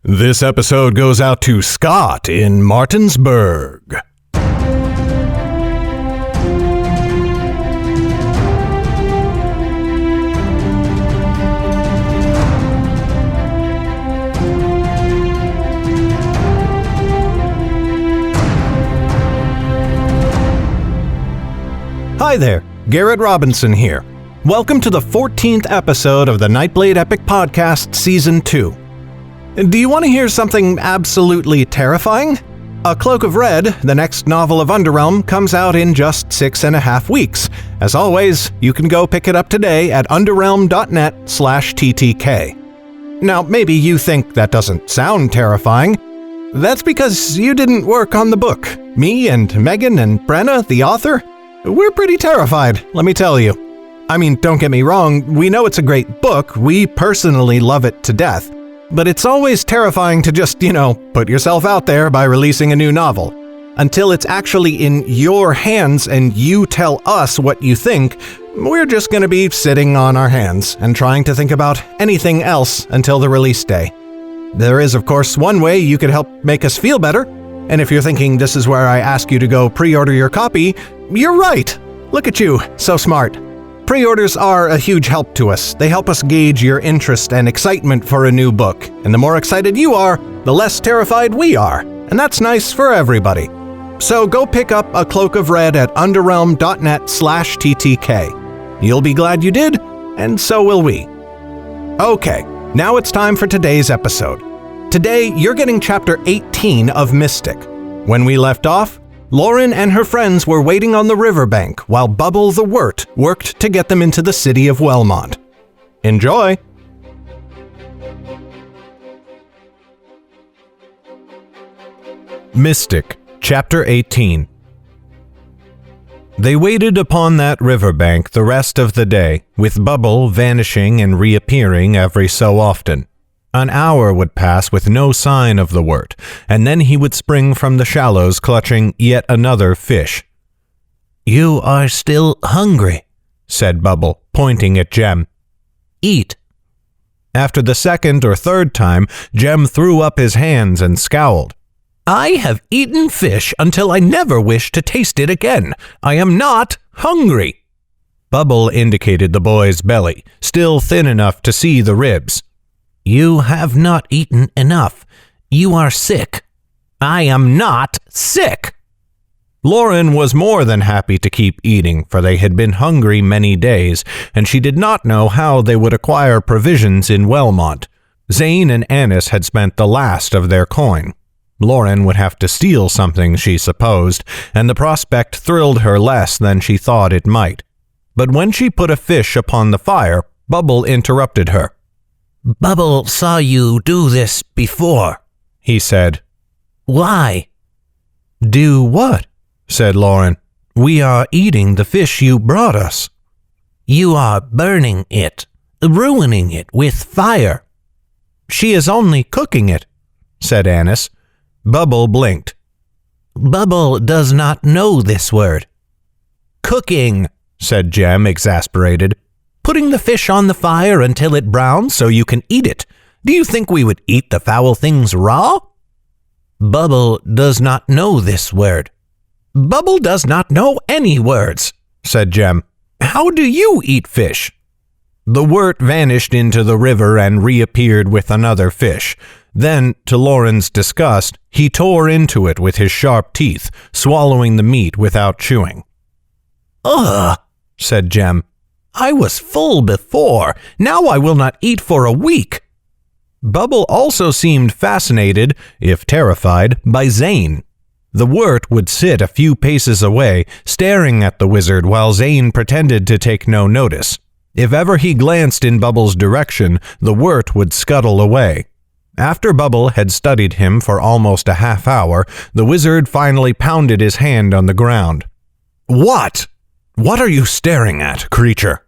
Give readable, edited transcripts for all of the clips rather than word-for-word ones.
This episode goes out to Scott in Martinsburg. Hi there, Garrett Robinson here. Welcome to the 14th episode of the Nightblade Epic Podcast Season 2. Do you want to hear something absolutely terrifying? A Cloak of Red, the next novel of Underrealm, comes out in just 6.5 weeks. As always, you can go pick it up today at underrealm.net/ttk. Now, maybe you think that doesn't sound terrifying. That's because you didn't work on the book. Me and Megan and Brenna, the author, we're pretty terrified, let me tell you. I mean, don't get me wrong, we know it's a great book, we personally love it to death. But it's always terrifying to just, put yourself out there by releasing a new novel. Until it's actually in your hands and you tell us what you think, we're just going to be sitting on our hands and trying to think about anything else until the release day. There is, of course, one way you could help make us feel better. And if you're thinking this is where I ask you to go pre-order your copy, you're right. Look at you, so smart. Pre-orders are a huge help to us. They help us gauge your interest and excitement for a new book. And the more excited you are, the less terrified we are. And that's nice for everybody. So go pick up A Cloak of Red at underrealm.net/ttk. You'll be glad you did, and so will we. Okay, now it's time for today's episode. Today, you're getting Chapter 18 of Mystic. When we left off, Lauren and her friends were waiting on the riverbank while Bubble the Wurt worked to get them into the city of Wellmont. Enjoy! Mystic, Chapter 18. They waited upon that riverbank the rest of the day, with Bubble vanishing and reappearing every so often. An hour would pass with no sign of the Wurt, and then he would spring from the shallows clutching yet another fish. "You are still hungry," said Bubble, pointing at Jem. "Eat." After the second or third time, Jem threw up his hands and scowled. "I have eaten fish until I never wish to taste it again. I am not hungry." Bubble indicated the boy's belly, still thin enough to see the ribs. "You have not eaten enough. You are sick." "I am not sick." Lauren was more than happy to keep eating, for they had been hungry many days, and she did not know how they would acquire provisions in Wellmont. Zane and Annis had spent the last of their coin. Lauren would have to steal something, she supposed, and the prospect thrilled her less than she thought it might. But when she put a fish upon the fire, Bubble interrupted her. "Bubble saw you do this before," he said. "Why?" "Do what?" said Lauren. "We are eating the fish you brought us." "You are burning it, ruining it with fire." "She is only cooking it," said Annis. Bubble blinked. "Bubble does not know this word." "Cooking," said Jem, exasperated. "Putting the fish on the fire until it browns so you can eat it. Do you think we would eat the foul things raw?" "Bubble does not know this word." "Bubble does not know any words," said Jem. "How do you eat fish?" The Wurt vanished into the river and reappeared with another fish. Then, to Lauren's disgust, he tore into it with his sharp teeth, swallowing the meat without chewing. "Ugh," said Jem. "I was full before. Now I will not eat for a week." Bubble also seemed fascinated, if terrified, by Zane. The Wurt would sit a few paces away, staring at the wizard while Zane pretended to take no notice. If ever he glanced in Bubble's direction, the Wurt would scuttle away. After Bubble had studied him for almost a half hour, the wizard finally pounded his hand on the ground. "What? What are you staring at, creature?"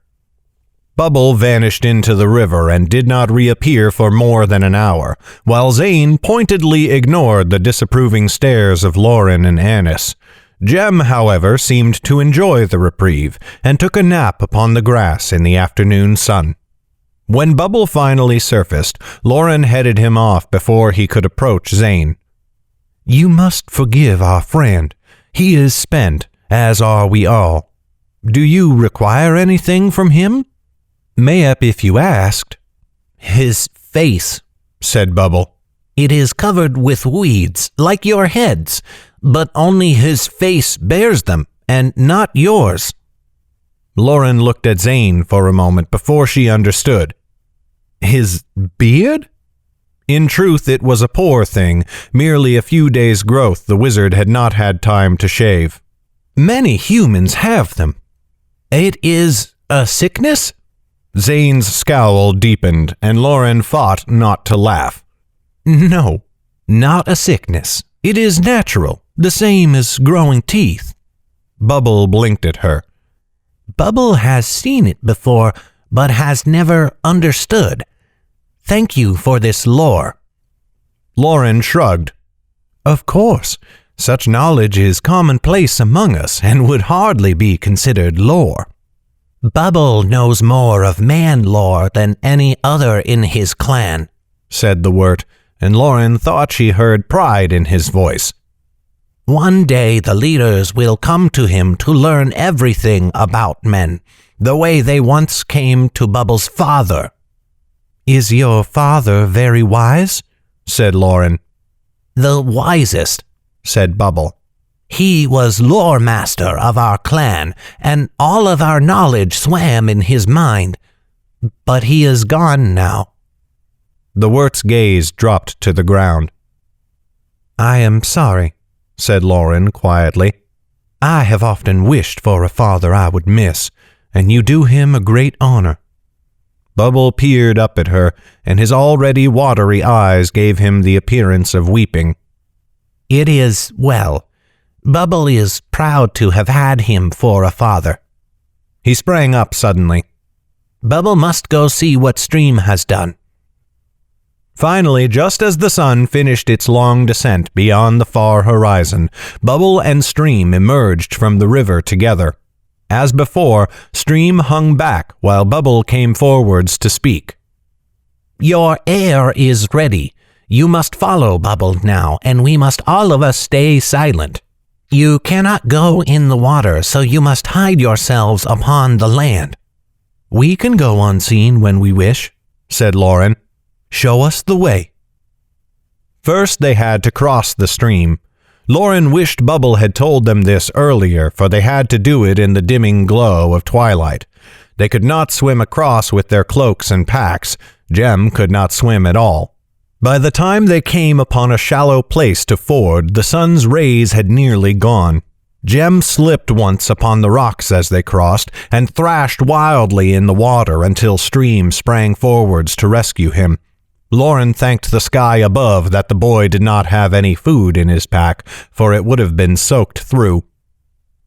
Bubble vanished into the river and did not reappear for more than an hour, while Zane pointedly ignored the disapproving stares of Lauren and Annis. Jem, however, seemed to enjoy the reprieve and took a nap upon the grass in the afternoon sun. When Bubble finally surfaced, Lauren headed him off before he could approach Zane. "You must forgive our friend. He is spent, as are we all. Do you require anything from him?" "Mayhap if you asked." "His face," said Bubble. "It is covered with weeds, like your heads, but only his face bears them, and not yours." Lauren looked at Zane for a moment before she understood. "His beard?" In truth, it was a poor thing, merely a few days' growth the wizard had not had time to shave. "Many humans have them." "It is a sickness?" Zane's scowl deepened, and Lauren fought not to laugh. "No, not a sickness. It is natural, the same as growing teeth." Bubble blinked at her. "Bubble has seen it before, but has never understood. Thank you for this lore." Lauren shrugged. "Of course, such knowledge is commonplace among us and would hardly be considered lore." "Bubble knows more of man lore than any other in his clan," said the Wirt, and Lauren thought she heard pride in his voice. "One day the leaders will come to him to learn everything about men, the way they once came to Bubble's father." "Is your father very wise?" said Lauren. "The wisest," said Bubble. "He was lore master of our clan, and all of our knowledge swam in his mind. But he is gone now." The Wirt's gaze dropped to the ground. "I am sorry," said Lauren quietly. "I have often wished for a father I would miss, and you do him a great honor." Bubble peered up at her, and his already watery eyes gave him the appearance of weeping. "It is well. Bubble is proud to have had him for a father." He sprang up suddenly. "Bubble must go see what Stream has done." Finally, just as the sun finished its long descent beyond the far horizon, Bubble and Stream emerged from the river together. As before, Stream hung back while Bubble came forwards to speak. "Your heir is ready. You must follow Bubble now, and we must all of us stay silent. You cannot go in the water, so you must hide yourselves upon the land." "We can go unseen when we wish," said Lauren. "Show us the way." First they had to cross the stream. Lauren wished Bubble had told them this earlier, for they had to do it in the dimming glow of twilight. They could not swim across with their cloaks and packs. Jem could not swim at all. By the time they came upon a shallow place to ford, the sun's rays had nearly gone. Jem slipped once upon the rocks as they crossed, and thrashed wildly in the water until Stream sprang forwards to rescue him. Lauren thanked the sky above that the boy did not have any food in his pack, for it would have been soaked through.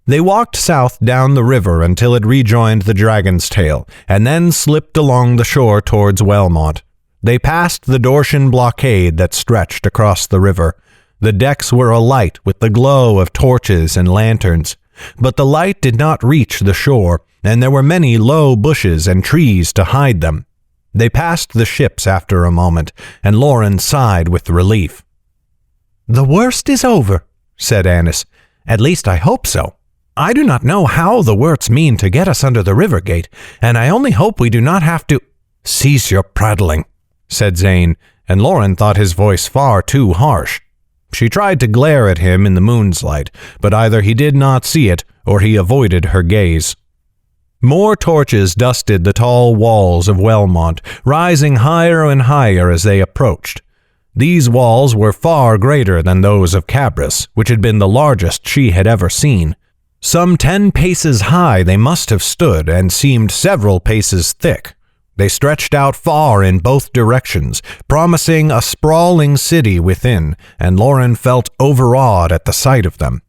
They walked south down the river until it rejoined the Dragon's Tail, and then slipped along the shore towards Wellmont. They passed the Dortian blockade that stretched across the river. The decks were alight with the glow of torches and lanterns, but the light did not reach the shore, and there were many low bushes and trees to hide them. They passed the ships after a moment, and Lauren sighed with relief. "The worst is over," said Annis. "At least I hope so. I do not know how the Wirts mean to get us under the river gate, and I only hope we do not have to—" "Cease your prattling," said Zane, and Lauren thought his voice far too harsh. She tried to glare at him in the moon's light, but either he did not see it, or he avoided her gaze. More torches dusted the tall walls of Wellmont, rising higher and higher as they approached. These walls were far greater than those of Cabris, which had been the largest she had ever seen. Some 10 paces high they must have stood, and seemed several paces thick. They stretched out far in both directions, promising a sprawling city within, and Lauren felt overawed at the sight of them.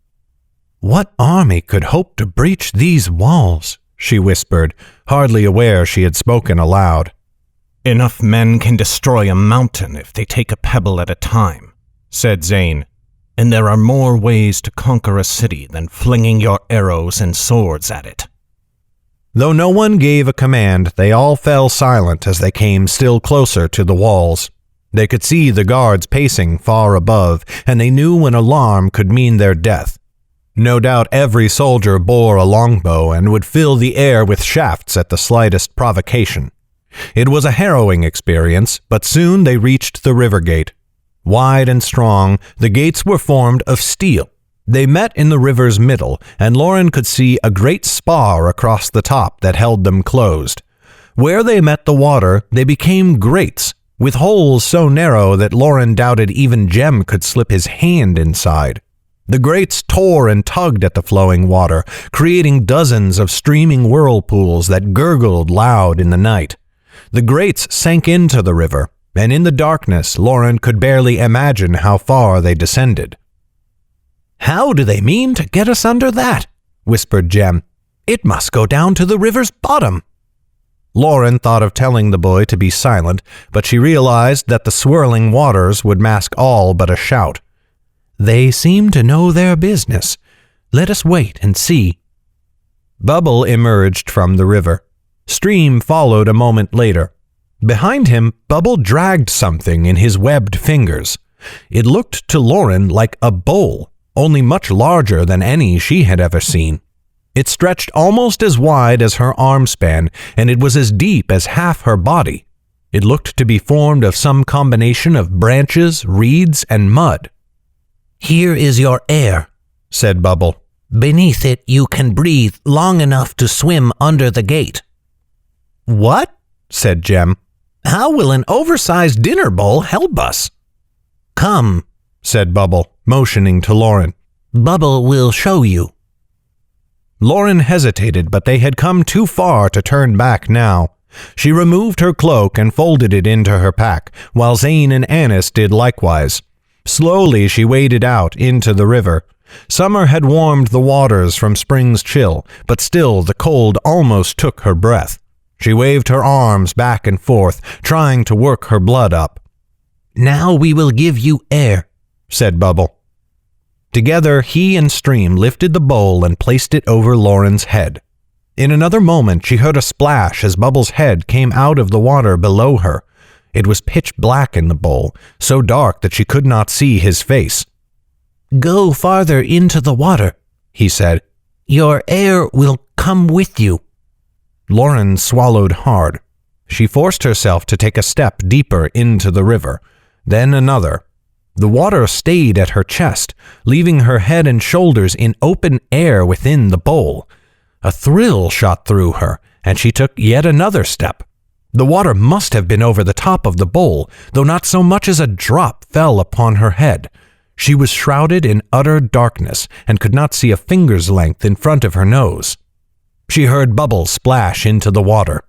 "What army could hope to breach these walls?" she whispered, hardly aware she had spoken aloud. "Enough men can destroy a mountain if they take a pebble at a time," said Zane. "And there are more ways to conquer a city than flinging your arrows and swords at it." Though no one gave a command, they all fell silent as they came still closer to the walls. They could see the guards pacing far above, and they knew an alarm could mean their death. No doubt every soldier bore a longbow and would fill the air with shafts at the slightest provocation. It was a harrowing experience, but soon they reached the river gate. Wide and strong, the gates were formed of steel. They met in the river's middle, and Lauren could see a great spar across the top that held them closed. Where they met the water, they became grates, with holes so narrow that Lauren doubted even Jem could slip his hand inside. The grates tore and tugged at the flowing water, creating dozens of streaming whirlpools that gurgled loud in the night. The grates sank into the river, and in the darkness Lauren could barely imagine how far they descended. "How do they mean to get us under that?" whispered Jem. "It must go down to the river's bottom." Lauren thought of telling the boy to be silent, but she realized that the swirling waters would mask all but a shout. "They seem to know their business. Let us wait and see." Bubble emerged from the river. Stream followed a moment later. Behind him, Bubble dragged something in his webbed fingers. It looked to Lauren like a bowl, only much larger than any she had ever seen. It stretched almost as wide as her arm span, and it was as deep as half her body. It looked to be formed of some combination of branches, reeds, and mud. "Here is your air," said Bubble. "Beneath it you can breathe long enough to swim under the gate." "What?" said Jem. "How will an oversized dinner bowl help us?" "Come," said Bubble, motioning to Lauren. "Bubble will show you." Lauren hesitated, but they had come too far to turn back now. She removed her cloak and folded it into her pack, while Zane and Annis did likewise. Slowly she waded out into the river. Summer had warmed the waters from spring's chill, but still the cold almost took her breath. She waved her arms back and forth, trying to work her blood up. "Now we will give you air," said Bubble. Together, he and Stream lifted the bowl and placed it over Lauren's head. In another moment, she heard a splash as Bubble's head came out of the water below her. It was pitch black in the bowl, so dark that she could not see his face. "Go farther into the water," he said. "Your air will come with you." Lauren swallowed hard. She forced herself to take a step deeper into the river, then another. The water stayed at her chest, leaving her head and shoulders in open air within the bowl. A thrill shot through her, and she took yet another step. The water must have been over the top of the bowl, though not so much as a drop fell upon her head. She was shrouded in utter darkness and could not see a finger's length in front of her nose. She heard Bubble splash into the water.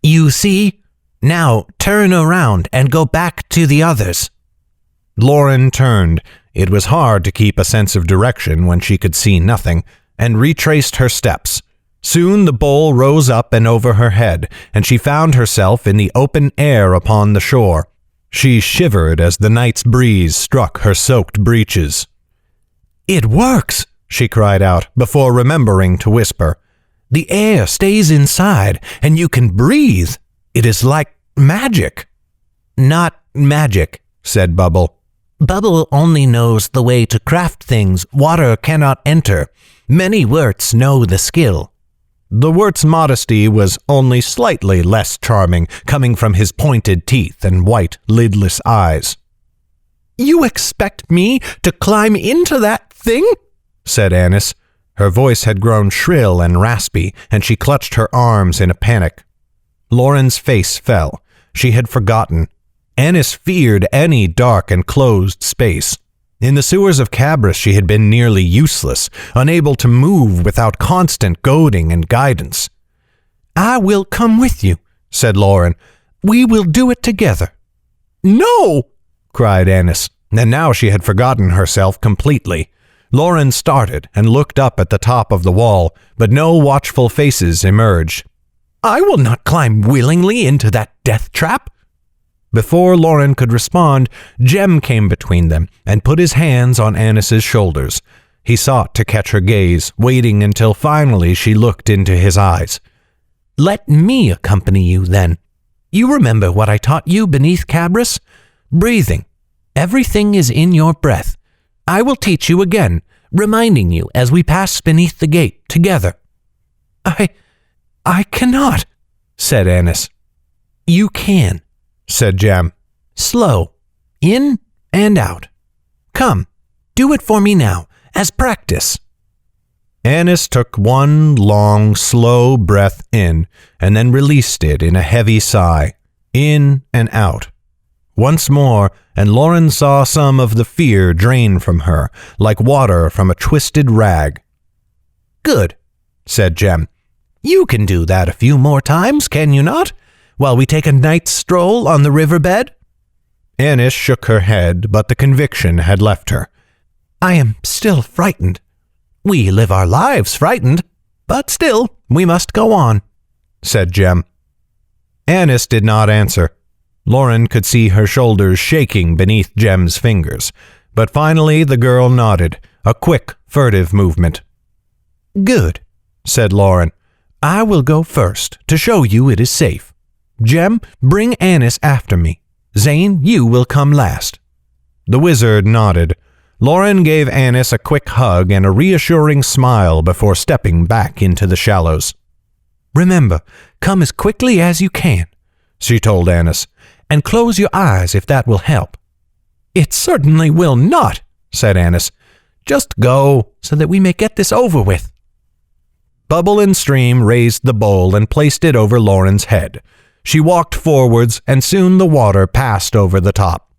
"You see? Now turn around and go back to the others." Lauren turned. It was hard to keep a sense of direction when she could see nothing, and retraced her steps. Soon the bowl rose up and over her head, and she found herself in the open air upon the shore. She shivered as the night's breeze struck her soaked breeches. "It works!" she cried out, before remembering to whisper. "The air stays inside, and you can breathe. It is like magic." "Not magic," said Bubble. "Bubble only knows the way to craft things water cannot enter. Many Wirts know the skill." The Wirt's modesty was only slightly less charming, coming from his pointed teeth and white, lidless eyes. "You expect me to climb into that thing?" said Annis. Her voice had grown shrill and raspy, and she clutched her arms in a panic. Lauren's face fell. She had forgotten. Annis feared any dark and closed space. In the sewers of Cabris she had been nearly useless, unable to move without constant goading and guidance. "I will come with you," said Lauren. "We will do it together." "No!" cried Annis, and now she had forgotten herself completely. Lauren started and looked up at the top of the wall, but no watchful faces emerged. "I will not climb willingly into that death trap." Before Lauren could respond, Jem came between them and put his hands on Annis's shoulders. He sought to catch her gaze, waiting until finally she looked into his eyes. Let me accompany you, then. You remember what I taught you beneath Cabris? Breathing. Everything is in your breath. I will teach you again, reminding you as we pass beneath the gate together." I cannot," said Annis. "You can," said Jem. "Slow, in and out. Come, do it for me now, as practice." Annis took one long, slow breath in, and then released it in a heavy sigh, in and out. Once more, and Lauren saw some of the fear drain from her, like water from a twisted rag. "Good," said Jem. "You can do that a few more times, can you not, while we take a night's stroll on the riverbed?" Annis shook her head, but the conviction had left her. "I am still frightened. We live our lives frightened, but still we must go on," said Jem. Annis did not answer. Lauren could see her shoulders shaking beneath Jem's fingers, but finally the girl nodded, a quick, furtive movement. "Good," said Lauren. "I will go first to show you it is safe. Jem, bring Annis after me. Zane, you will come last." The wizard nodded. Lauren gave Annis a quick hug and a reassuring smile before stepping back into the shallows. "Remember, come as quickly as you can," she told Annis, "and close your eyes if that will help." "It certainly will not," said Annis. "Just go so that we may get this over with." Bubble and Stream raised the bowl and placed it over Lauren's head. She walked forwards, and soon the water passed over the top.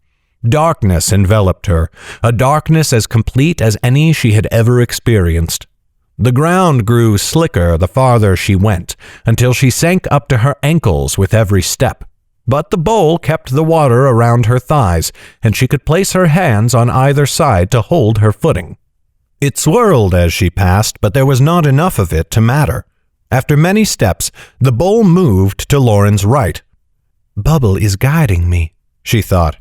Darkness enveloped her, a darkness as complete as any she had ever experienced. The ground grew slicker the farther she went, until she sank up to her ankles with every step. But the bowl kept the water around her thighs, and she could place her hands on either side to hold her footing. It swirled as she passed, but there was not enough of it to matter. After many steps, the bowl moved to Lauren's right. "Bubble is guiding me," she thought.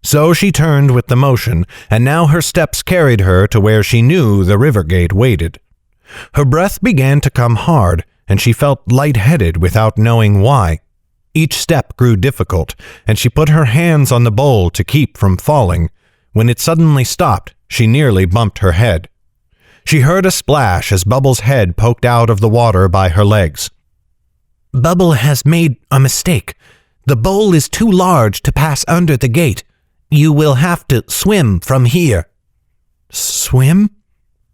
So she turned with the motion, and now her steps carried her to where she knew the river gate waited. Her breath began to come hard, and she felt lightheaded without knowing why. Each step grew difficult, and she put her hands on the bowl to keep from falling. When it suddenly stopped, she nearly bumped her head. She heard a splash as Bubble's head poked out of the water by her legs. "Bubble has made a mistake. The bowl is too large to pass under the gate. You will have to swim from here." Swim?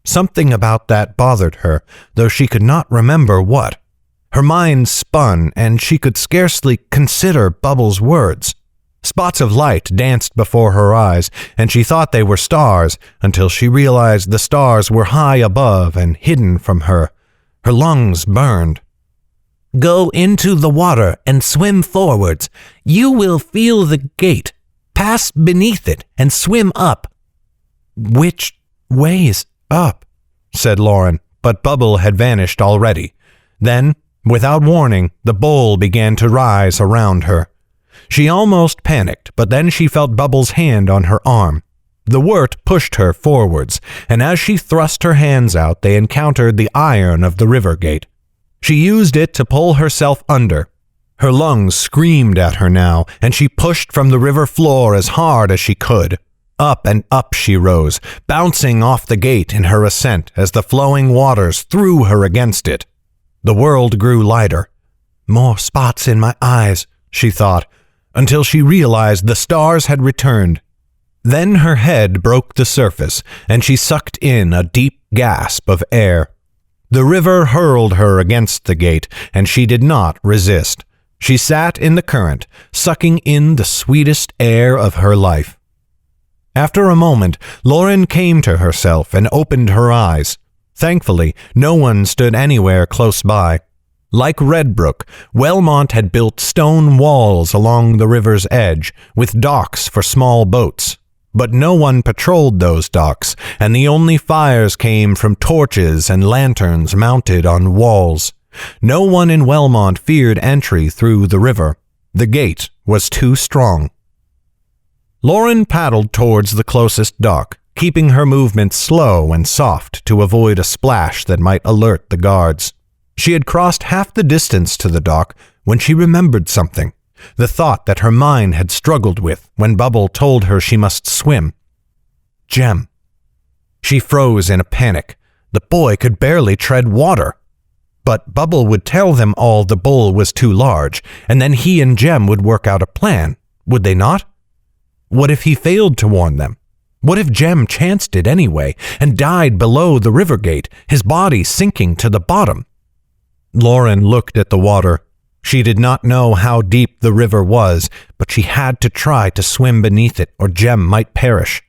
Something about that bothered her, though she could not remember what. Her mind spun, and she could scarcely consider Bubble's words. Spots of light danced before her eyes, and she thought they were stars, until she realized the stars were high above and hidden from her. Her lungs burned. "Go into the water and swim forwards. You will feel the gate. Pass beneath it and swim up." "Which way is up?" said Lauren, but Bubble had vanished already. Then, without warning, the bowl began to rise around her. She almost panicked, but then she felt Bubble's hand on her arm. The wort pushed her forwards, and as she thrust her hands out, they encountered the iron of the river gate. She used it to pull herself under. Her lungs screamed at her now, and she pushed from the river floor as hard as she could. Up and up she rose, bouncing off the gate in her ascent as the flowing waters threw her against it. The world grew lighter. "More spots in my eyes," she thought, until she realized the stars had returned. Then her head broke the surface, and she sucked in a deep gasp of air. The river hurled her against the gate, and she did not resist. She sat in the current, sucking in the sweetest air of her life. After a moment, Lauren came to herself and opened her eyes. Thankfully, no one stood anywhere close by. Like Redbrook, Wellmont had built stone walls along the river's edge, with docks for small boats. But no one patrolled those docks, and the only fires came from torches and lanterns mounted on walls. No one in Wellmont feared entry through the river. The gate was too strong. Lauren paddled towards the closest dock, keeping her movements slow and soft to avoid a splash that might alert the guards. She had crossed half the distance to the dock when she remembered something, the thought that her mind had struggled with when Bubble told her she must swim. Jem. She froze in a panic. The boy could barely tread water. But Bubble would tell them all the bowl was too large, and then he and Jem would work out a plan, would they not? What if he failed to warn them? What if Jem chanced it anyway and died below the river gate, his body sinking to the bottom? Lauren looked at the water. She did not know how deep the river was, but she had to try to swim beneath it or Jem might perish.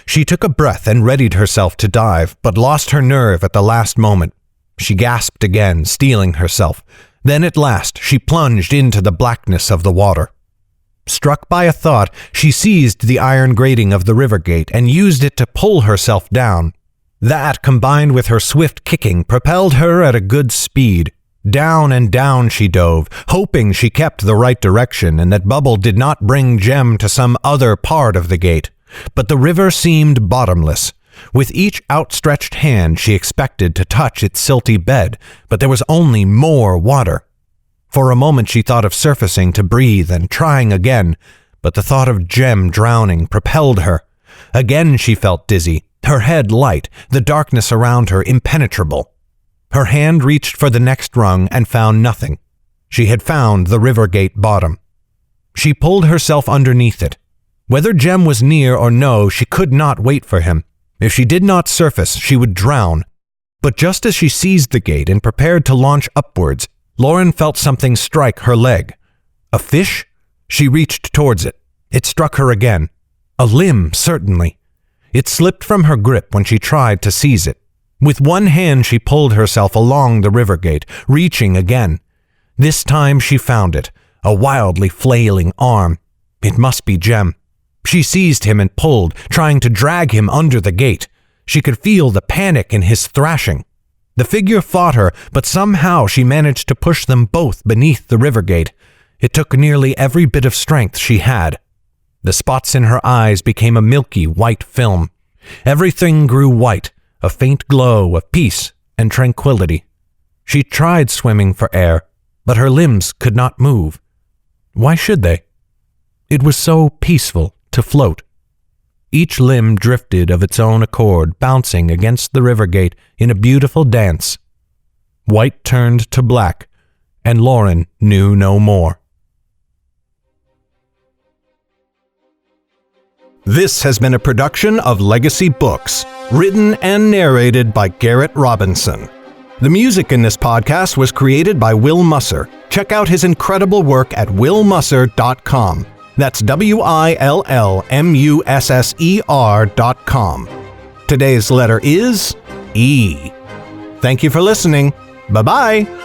She took a breath and readied herself to dive, but lost her nerve at the last moment. She gasped again, steeling herself. Then at last she plunged into the blackness of the water. Struck by a thought, she seized the iron grating of the river gate and used it to pull herself down. That, combined with her swift kicking, propelled her at a good speed. Down and down she dove, hoping she kept the right direction and that Bubble did not bring Jem to some other part of the gate. But the river seemed bottomless. With each outstretched hand she expected to touch its silty bed, but there was only more water. For a moment she thought of surfacing to breathe and trying again, but the thought of Jem drowning propelled her. Again she felt dizzy, her head light, the darkness around her impenetrable. Her hand reached for the next rung and found nothing. She had found the river gate bottom. She pulled herself underneath it. Whether Jem was near or no, she could not wait for him. If she did not surface, she would drown. But just as she seized the gate and prepared to launch upwards, Lauren felt something strike her leg. A fish? She reached towards it. It struck her again. A limb, certainly. It slipped from her grip when she tried to seize it. With one hand she pulled herself along the river gate, reaching again. This time she found it, a wildly flailing arm. It must be Jem. She seized him and pulled, trying to drag him under the gate. She could feel the panic in his thrashing. The figure fought her, but somehow she managed to push them both beneath the river gate. It took nearly every bit of strength she had. The spots in her eyes became a milky white film. Everything grew white, a faint glow of peace and tranquility. She tried swimming for air, but her limbs could not move. Why should they? It was so peaceful to float. Each limb drifted of its own accord, bouncing against the river gate in a beautiful dance. White turned to black, and Lauren knew no more. This has been a production of Legacy Books, written and narrated by Garrett Robinson. The music in this podcast was created by Will Musser. Check out his incredible work at willmusser.com. That's WILLMUSSER.com. Today's letter is E. Thank you for listening. Bye-bye.